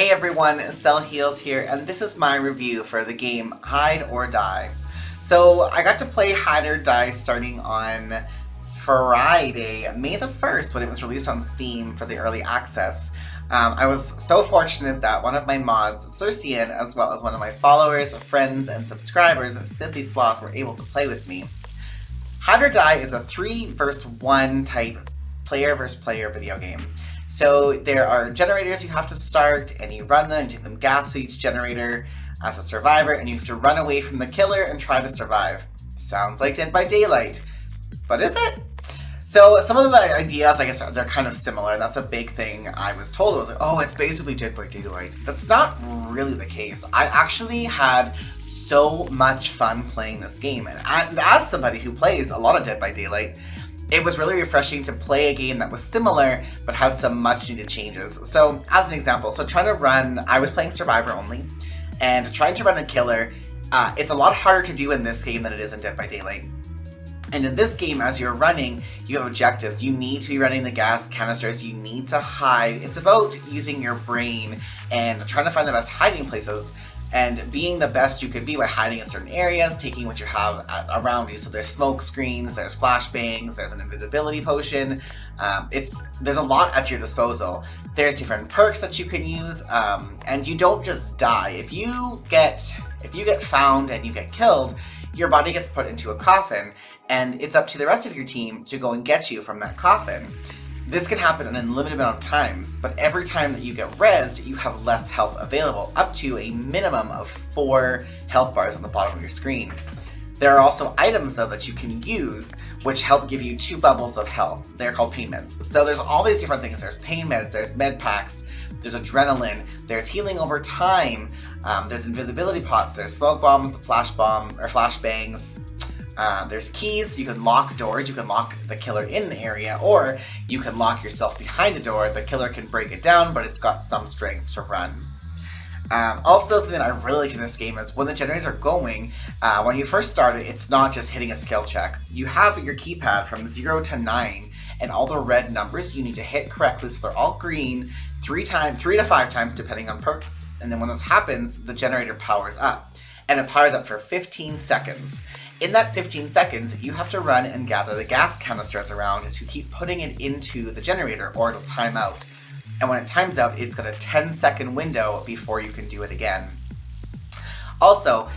Hey everyone, Cell Heals here, and this is my review for the game Hide or Die. So I got to play Hide or Die starting on Friday, May the 1st, when it was released on Steam for the early access. I was so fortunate that one of my mods, Circean, as well as one of my followers, friends, and subscribers, Sithy Sloth, were able to play with me. Hide or Die is a 3 vs 1 type player versus player video game. So there are generators you have to start, and you run them and give them gas to each generator as a survivor, and you have to run away from the killer and try to survive. Sounds like Dead by Daylight, but is it? So some of the ideas, I guess, they're kind of similar. That's a big thing I was told. I was like, oh, it's basically Dead by Daylight. That's not really the case. I actually had so much fun playing this game, and as somebody who plays a lot of Dead by Daylight, it was really refreshing to play a game that was similar, but had some much needed changes. So, as an example, I was playing Survivor only, and trying to run a killer, it's a lot harder to do in this game than it is in Dead by Daylight. And in this game, as you're running, you have objectives. You need to be running the gas canisters, you need to hide. It's about using your brain and trying to find the best hiding places, and being the best you could be by hiding in certain areas, taking what you have around you. So there's smoke screens, there's flashbangs, there's an invisibility potion. There's a lot at your disposal. There's different perks that you can use, and you don't just die. If you get found and you get killed, your body gets put into a coffin, and it's up to the rest of your team to go and get you from that coffin. This can happen an unlimited amount of times, but every time that you get rezzed, you have less health available, up to a minimum of 4 health bars on the bottom of your screen. There are also items, though, that you can use, which help give you 2 bubbles of health. They're called pain meds. So there's all these different things. There's pain meds, there's med packs, there's adrenaline, there's healing over time, there's invisibility pots, there's smoke bombs, flashbangs. There's keys. You can lock doors, you can lock the killer in an area, or you can lock yourself behind the door. The killer can break it down, but it's got some strength to run. Also, something I really like in this game is when the generators are going, when you first start it, it's not just hitting a skill check. You have your keypad from 0 to 9, and all the red numbers you need to hit correctly, so they're all green 3 to 5 times depending on perks. And then when this happens, the generator powers up, and it powers up for 15 seconds. In that 15 seconds, you have to run and gather the gas canisters around to keep putting it into the generator, or it'll time out. And when it times out, it's got a 10-second window before you can do it again. Also,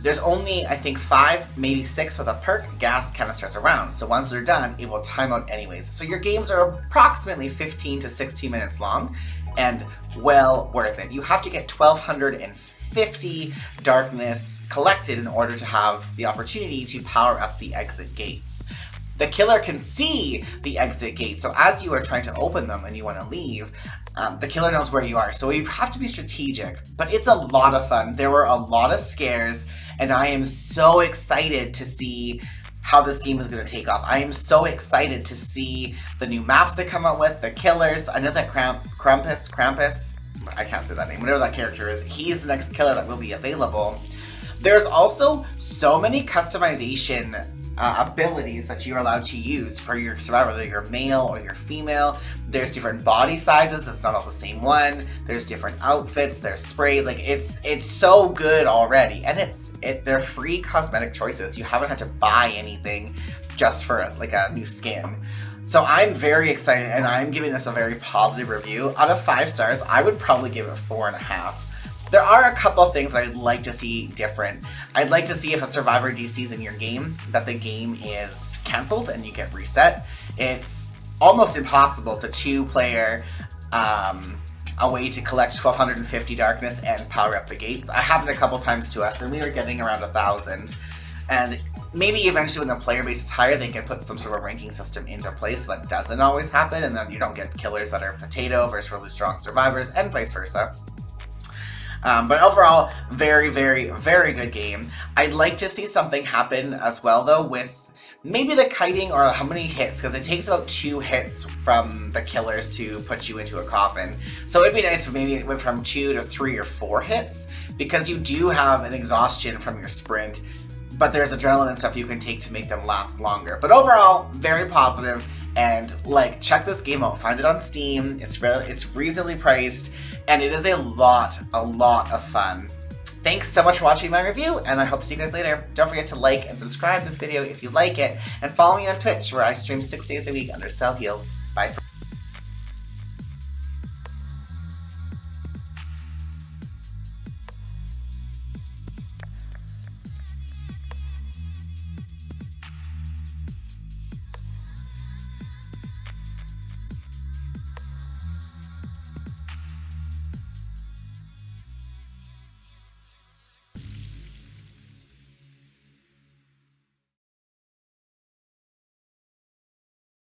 there's only, I think, 5, maybe 6 with a perk gas canisters around. So once they're done, it will time out anyways. So your games are approximately 15 to 16 minutes long, and well worth it. You have to get 1,250 darkness collected in order to have the opportunity to power up the exit gates. The killer can see the exit gate, so as you are trying to open them and you want to leave, the killer knows where you are, so you have to be strategic. But it's a lot of fun. There were a lot of scares, and I am so excited to see how this game is going to take off. I am so excited to see the new maps they come out with, the killers. I know that Krampus, I can't say that name, whatever that character is, he's the next killer that will be available. There's also so many customization abilities that you're allowed to use for your survivor, whether you're male or you're female. There's different body sizes, it's not all the same one. There's different outfits, there's spray, like it's so good already. And they're free cosmetic choices. You haven't had to buy anything just for like a new skin. So I'm very excited, and I'm giving this a very positive review. Out of 5 stars, I would probably give it 4.5. There are a couple things I'd like to see different. I'd like to see if a survivor DCs in your game, that the game is cancelled and you get reset. It's almost impossible to 2-player a way to collect 1,250 darkness and power up the gates. It happened a couple times to us, and we were getting around 1,000. And maybe eventually when the player base is higher, they can put some sort of ranking system into place so that doesn't always happen, and then you don't get killers that are potato versus really strong survivors, and vice versa. But overall, very, very, very good game. I'd like to see something happen as well, though, with maybe the kiting or how many hits, because it takes about 2 hits from the killers to put you into a coffin. So it'd be nice if maybe it went from 2 to 3 or 4 hits, because you do have an exhaustion from your sprint, but there's adrenaline and stuff you can take to make them last longer. But overall, very positive, and like, check this game out. Find it on Steam. It's reasonably priced, and it is a lot of fun. Thanks so much for watching my review, and I hope to see you guys later. Don't forget to like and subscribe this video if you like it, and follow me on Twitch where I stream 6 days a week under Cell Heals. Bye for